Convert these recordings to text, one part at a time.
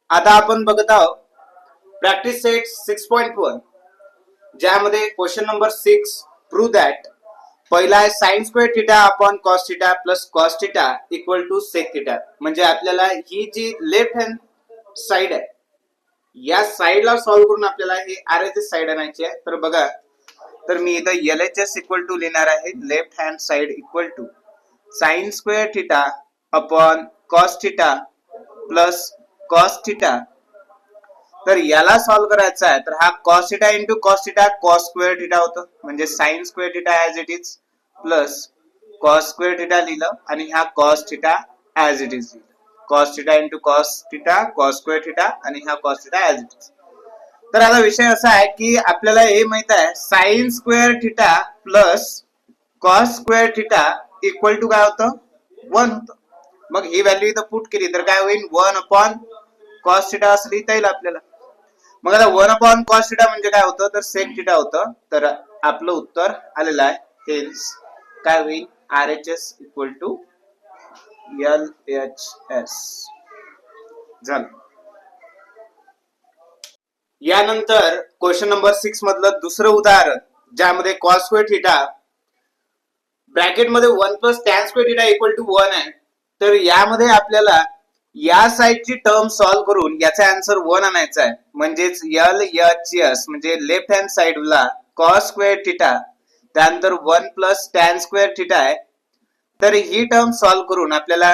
आता आपण बघत आहोत प्रॅक्टिस सेट 6.1 ज्यामध्ये क्वेश्चन नंबर 6 प्रूव्ह दॅट पहिला आहे sine square theta upon cos theta plus cos theta equal to sec theta. म्हणजे आपल्याला ही जी लेफ्ट हँड साइड आहे या साइडला सॉल्व्ह करून आपल्याला हे आरएचएस साइड आणायची आहे. तर बघा, तर मी इथं एलएचएस इक्वल टू लिहिणार आहे. Left hand side equal to sine square theta upon cos theta plus cos theta. तर याला सॉल्व्ह करायचा आहे तर हा cos theta into cos theta cos square theta होतं, म्हणजे sine square theta as it is plus cos square theta लिहिलं आणि हा cos theta as it is लिहिलं. Cos theta into cos theta cos square theta आणि हा cos theta as it is. तर आता विषय असा आहे की आपल्याला हे माहित आहे sine square theta plus cos square theta equal to काय होतं 1 होतं. मग ही व्हॅल्यू इथं पुट केली तर काय होईल 1 अपॉन कॉस थिटा असं लिहिता येईल आपल्याला. मग आता 1 अपॉन कॉस थिटा म्हणजे काय होतं तर सेक थिटा होतं. तर आपलं उत्तर आलेलं आहे. हेन्स काय होईल आरएचएस इक्वल टू एलएचएस झालं. यानंतर क्वेश्चन नंबर 6 मधलं दुसरं उदाहरण ज्यामध्ये कॉस स्क्वेअर थिटा ब्रॅकेट मध्ये 1 plus tan square theta equal to 1 आहे. तर यामध्ये आपल्याला या साइडची टर्म सॉल्व्ह करून याचा आन्सर 1 आणायचा आहे. म्हणजेच एलएचएस म्हणजे लेफ्ट हँड साइडला कॉस स्क्वेअर थिटा त्यानंतर 1 प्लस टॅन स्क्वेअर थिटा आहे. तर ही टर्म सॉल्व्ह करून आपल्याला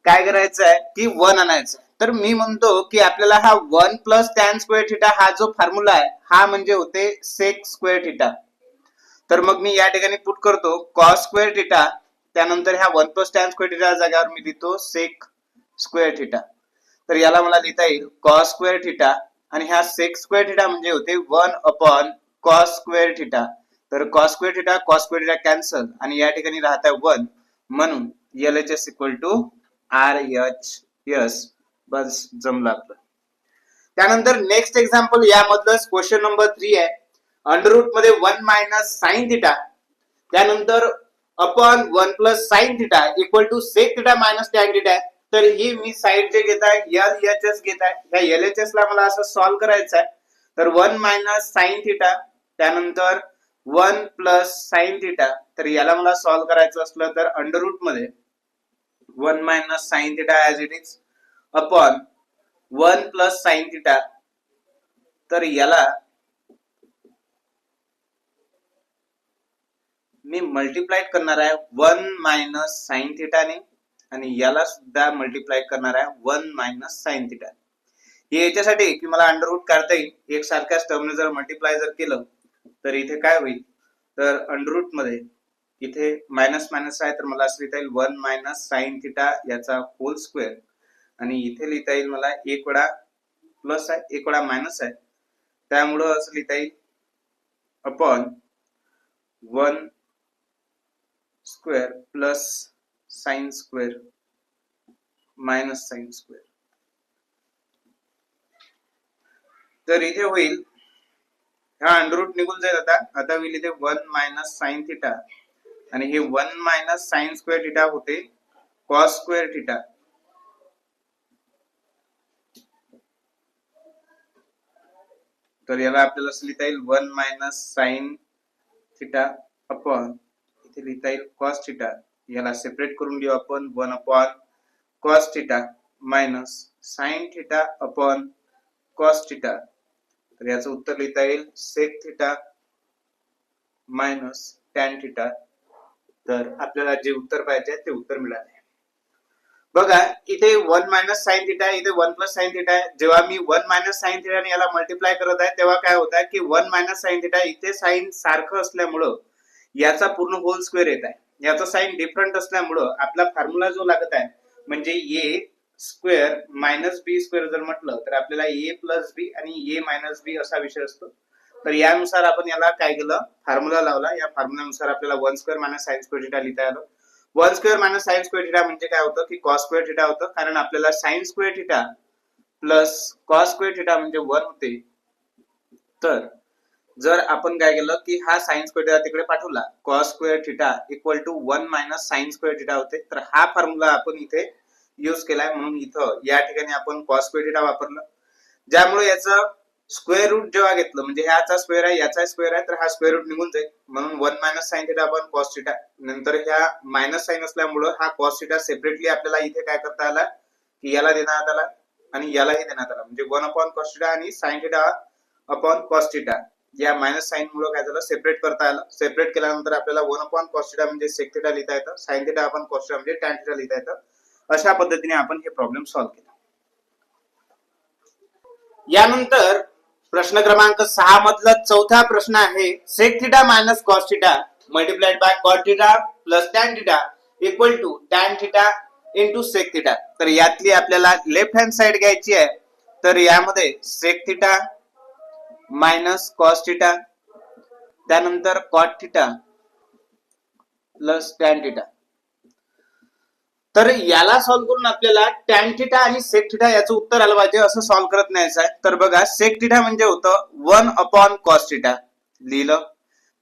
काय करायचं आहे की 1 आणायचं. तर मी म्हणतो की आपल्याला हा 1 प्लस टॅन स्क्वेअर थिटा हा जो फॉर्म्युला आहे हा म्हणजे होते सेक स्क्वेअर थिटा. तर मग मी या ठिकाणी पुट करतो कॉस स्क्वेअर थिटा त्यानंतर ह्या 1 प्लस टॅन स्क्वेअर थिटा जागेवर मी लिहितो सेक स्क्वेअर थिटा. तर याला मला लिहिता येईल कॉस स्क्वेअर थिटा आणि ह्या सेक स्क्वेअर थिटा म्हणजे होते 1 अपॉन कॉस स्क्वेअर थिटा. तर कॉस स्क्वेअर थिटा कॅन्सल आणि या ठिकाणी राहत आहे 1 म्हणून एलएचएस इक्वल टू आरएचएस. बस जमलं आपलं. त्यानंतर नेक्स्ट एक्झाम्पल यामधलं क्वेश्चन नंबर 3 आहे अंडर रूट मध्ये 1 मायनस साइन थिटा त्यानंतर upon 1 plus sine theta equal to sec theta minus tan theta. तर ही मी साइड जे घेत आहे एलएचएस घेत आहे. या एलएचएस ला मला असं सॉल्व्ह करायचं आहे. तर 1 मायनस साइन थिटा त्यानंतर 1 प्लस साइन थिटा. तर याला मला सॉल्व्ह करायचं असलं तर अंडर रूट मध्ये 1 minus sine theta as it is upon 1 plus sine theta. तर याला मी मल्टिप्लाय करणार आहे 1 मायनस साइन थिटाने आणि याला सुद्धा मल्टिप्लाय करणार आहे 1 मायनस साइन थिटा. हे याच्यासाठी की मला अंडर रूट काढता येईल एक सारख्याच टर्मने जर मल्टिप्लाय जर केलं तर इथे काय होईल तर अंडर रूट मध्ये इथे मायनस मायनस आहे तर मला असं लिहिता येईल 1 मायनस साइन थिटा याचा होल स्क्वेअर आणि इथे लिहिता येईल मला एक वेळा प्लस आहे एक वेळा मायनस आहे त्यामुळं असं लिहिता येईल upon 1 square plus sine square minus sine square. तर इथे होईल हा अंडर रूट निघून जाईल. आता होईल इथे 1 मायनस साइन थिटा आणि हे 1 मायनस साइन स्क्वेअर थिटा होते कॉस स्क्वेअर थिटा. तर याला आपल्याला असं लिहिता येईल 1 मायनस साइन थिटा अपॉन इथे लिहिता येईल कॉस थिटा. याला सेपरेट करून घेऊ आपण 1 upon cos theta minus sine theta upon cos theta. तर याचं उत्तर लिहिता येईल sec theta minus tan theta. तर आपल्याला जे उत्तर पाहिजे ते उत्तर मिळाले. बघा इथे 1 मायनस साइन थिटा इथे 1 प्लस साइन थिटा आहे. जेव्हा मी 1 मायनस साइन थिटा आणि याला मल्टिप्लाय करत आहे तेव्हा काय होत आहे की 1 मायनस साइन थिटा इथे साइन सारखं असल्यामुळं याचा पूर्ण होल स्क्वेअर येत आहे. याचा साइन डिफरंट असल्यामुळं आपला फॉर्म्युला जो लागत आहे म्हणजे ए स्क्वेअर मायनस बी स्क्वेअर जर म्हटलं तर आपल्याला ए प्लस बी आणि ए मायनस बी असा विषय असतो. तर यानुसार आपण याला काय केलं फॉर्म्युला लावला. या फॉर्म्युल्यानुसार आपल्याला 1 square minus sine square theta लिहिता आलं. 1 square minus sine square theta म्हणजे काय होतं की कॉस स्क्वेअर थिटा होतं कारण आपल्याला sign square theta plus cos square theta म्हणजे 1 होते. तर जर आपण काय केलं की हा साइन स्क्वेअर थिटा तिकडे पाठवला cos square theta equal to 1 minus sine square theta होते. तर हा फॉर्म्युला आपण इथे यूज केलाय, म्हणून इथं या ठिकाणी आपण कॉस स्क्वेअर थिटा वापरलं, ज्यामुळे याचं स्क्वेअर रूट जेव्हा घेतलं म्हणजे ह्याचा स्क्वेअर आहे याचा स्क्वेअर आहे तर हा स्क्वेअर रूट निघून जाईल, म्हणून 1 minus sine theta upon cos theta. नंतर ह्या मायनस साइन असल्यामुळे हा कॉस थिटा सेपरेटली आपल्याला इथे काय करता आला की याला देण्यात आला आणि यालाही देण्यात आला, म्हणजे 1 अपॉन कॉस थिटा आणि sign theta upon cos theta या मायनस साइन मुळे काय झालं सेपरेट करता आलं. सेपरेट केल्यानंतर आपल्याला 1 अपॉन कॉस थिटा म्हणजे सेक थिटा लिहिता येतं, sign theta upon cos theta म्हणजे टॅन थिटा लिहिता येतं. अशा पद्धतीने आपण हे प्रॉब्लेम सॉल्व्ह केला. यानंतर प्रश्न क्रमांक 6 मधला चौथा प्रश्न आहे sec theta minus cos theta multiplied by cot theta plus tan theta equal to tan theta into sec theta. तर यातली आपल्याला लेफ्ट हँड साइड घ्यायची आहे, तर यामध्ये sec theta minus cos theta त्यानंतर cot theta plus tan theta. तर याला सॉल्व्ह करून आपल्याला टॅन थिटा आणि सेक थिटा याचं उत्तर आलं पाहिजे, असं सॉल्व्ह करत न्यायचं आहे. तर बघा सेक थिटा म्हणजे होतं 1 अपॉन कॉस थिटा लिहिलं,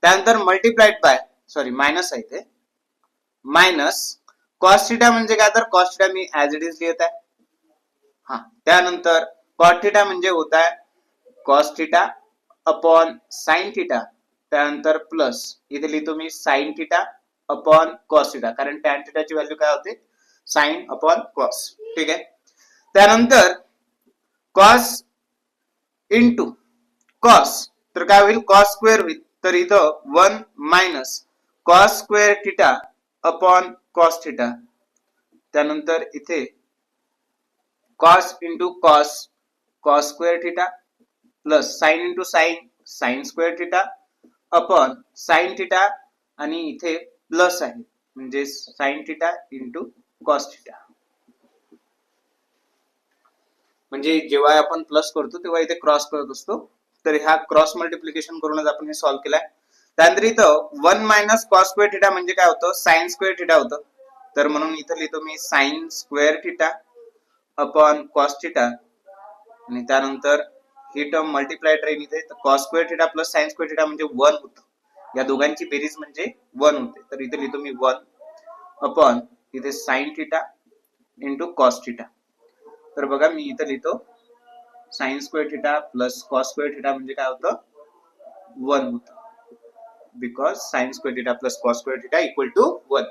त्यानंतर मल्टिप्लाइड बाय मायनस आहे ते मायनस कॉस थिटा म्हणजे काय तर कॉस थिटा मी ऍज इट इज लिहित आहे. हा त्यानंतर कॉट थिटा म्हणजे होत आहे cos theta upon sine theta त्यानंतर प्लस इथे लिहितो मी sine theta upon cos theta, कारण टॅन थिटाची व्हॅल्यू काय होते साइन अपॉन कॉस. ठीक आहे. त्यानंतर कॉस इंटू कॉस तर काय होईल कॉस स्क्वेअर होईल, तर इथं 1 minus cos square theta upon cos theta त्यानंतर इथे cos into cos cos square theta plus sine into sine sign square theta upon sine theta आणि इथे प्लस आहे म्हणजे sign theta into cos theta. म्हणजे जेव्हा आपण प्लस करतो तेव्हा इथे क्रॉस करत असतो, तर ह्या क्रॉस मल्टिप्लिकेशन करूनच आपण हे सॉल्व्ह केलाय. त्यानंतर इथं 1 मायनस कॉस स्क्वेअर थिटा म्हणजे काय होतं साइन स्क्वेअर थिटा होतं, तर म्हणून इथं लिहितो मी sine square theta upon cos theta आणि त्यानंतर ही टर्म मल्टिप्लाइड राहील इथे, तर cos square theta plus sine square theta म्हणजे 1 होतं, या दोघांची बेरीज म्हणजे 1 होते, तर इथे लिहितो मी 1 अपॉन इथे sine theta into cos theta. तर बघा मी इथे लिहितो sine square theta plus cos square theta म्हणजे काय होतं 1 होतं, because sine square theta plus cos square theta equal to 1.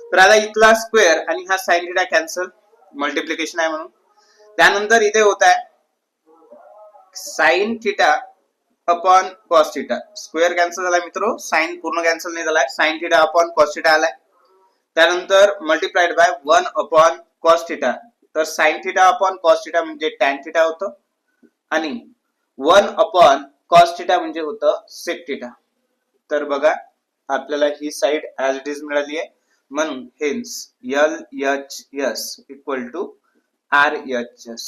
तर आता इथला स्क्वेअर आणि हा साइन थिटा कॅन्सल, मल्टिप्लिकेशन आहे म्हणून. त्यानंतर इथे होत आहे sine theta upon cos theta, square cancel झाला मित्रो, साइन पूर्ण कॅन्सल नाही झालाय, sine theta upon cos theta आलाय. त्यानंतर multiplied by 1 upon cos theta, तर sine theta upon cos theta म्हणजे टॅन थिटा होतं आणि 1 अपॉन कॉस थिटा म्हणजे होतं सेक थिटा. तर बघा आपल्याला ही साइड ऍज इट इज मिळाली आहे, म्हणून hence LHS equal to RHS.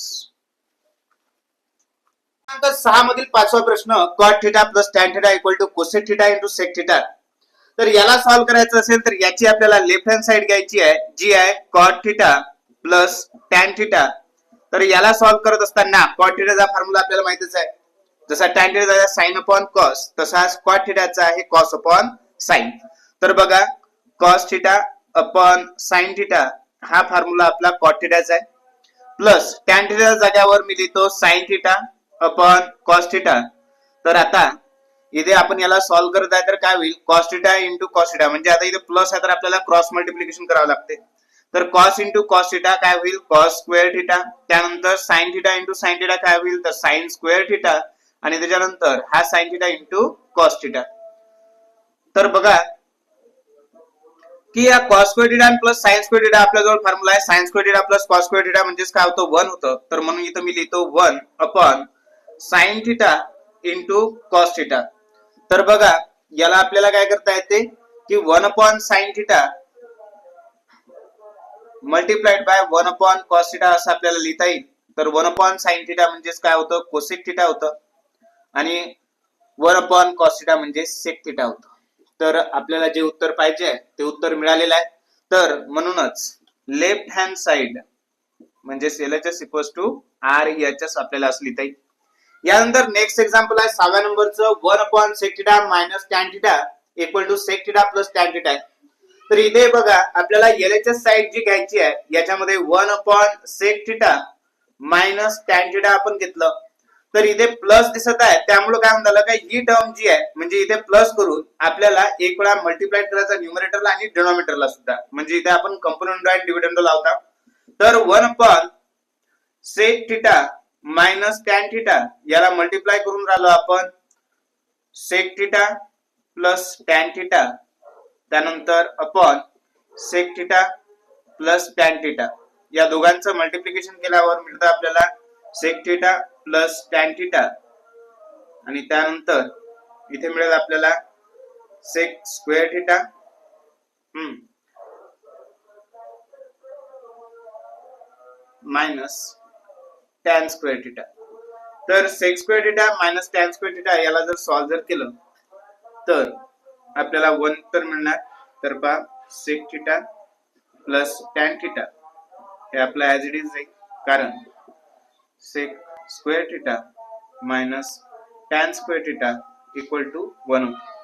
6 मधील पाचवा प्रश्न cot theta plus tan theta equal to cosec theta into sec theta. तर याला सॉल्व्ह करायचं असेल तर याची आपल्याला लेफ्ट हँड साइड घ्यायची आहे जी आहे cot theta plus tan theta. तर याला सॉल्व्ह करत असताना कॉट थिटाचा फॉर्म्युला आपल्याला माहितीच आहे, जसा टॅन थिटाचा साइन अपॉन कॉस तसाच कॉट थिटाचा आहे कॉस अपॉन साइन. तर बघा cos theta upon sine theta हा फॉर्म्युला आपला कॉट थिटाचा आहे, प्लस टॅन थिटाच्या जागेवर मी लिहितो sign theta upon cos theta. तर आता इथे आपण याला सॉल्व्ह करत आहे तर काय होईल cos theta into cos theta, म्हणजे आता इथे प्लस आहे तर आपल्याला क्रॉस मल्टिप्लिकेशन करावं लागते, तर कॉस इंटू कॉस थिटा काय होईल कॉस स्क्वेअर थिटा, त्यानंतर sign theta into sine theta काय होईल तर साइन स्क्वेअर थिटा आणि त्याच्यानंतर हा sign theta into cos theta. तर बघा की या cos square theta plus sine square theta आपल्याजवळ फॉर्म्युला आहे, sine square theta plus cos square theta म्हणजे काय होतं 1 होतं, तर म्हणून इथं मी लिहितो 1 upon sine theta into cos theta. तर बघा याला आपल्याला काय करता येते की 1 upon sine theta multiplied by 1 upon cos theta असं आपल्याला लिहिता येईल. तर 1 अपॉन साइन थिटा म्हणजेच काय होतं कोसेक थिटा होतं आणि 1 अपॉन कॉस थिटा म्हणजे सेक थिटा होतं. तर आपल्याला जे उत्तर पाहिजे ते उत्तर मिळालेलं आहे, तर म्हणूनच लेफ्ट हँड साइड म्हणजे LHS इक्वल्स टू RHS आपल्याला असं लिहिता येईल. यानंतर नेक्स्ट एक्झाम्पल आहे 6व्या नंबरचं 1 upon sec theta minus tan theta equal to sec theta plus tan theta. तर इथे बघा आपल्याला LHS साईड जी घ्यायची आहे याच्यामध्ये 1/sec theta minus tan theta आपण घेतलं. तर इथे प्लस दिसत आहे त्यामुळे काय झालं काय ही टर्म जी आहे म्हणजे इथे प्लस करून आपल्याला एक वेळा मल्टिप्लाय करायचा न्यूमरेटरला आणि डिनॉमिनेटरला सुद्धा, म्हणजे इथे आपण कंपोनेंट आणि डिव्हिडंड लावता. तर 1/sec theta minus tan theta याला मल्टिप्लाय करून राहिलो आपण sec theta plus tan theta, त्यानंतर upon sec theta plus tan theta. या दोघांचं मल्टिप्लिकेशन केल्यावर मिळतं आपल्याला sec theta plus tan theta आणि त्यानंतर इथे मिळेल आपल्याला sec square theta minus tan square theta. तर sec square theta minus tan square theta याला जर सॉल्व्ह जर केलं तर आपल्याला 1 तर मिळणार. तर पहा sec theta plus tan theta हे आपलं ऍज इट इज आहे, कारण sec square theta minus tan square theta equal to 1 होतं.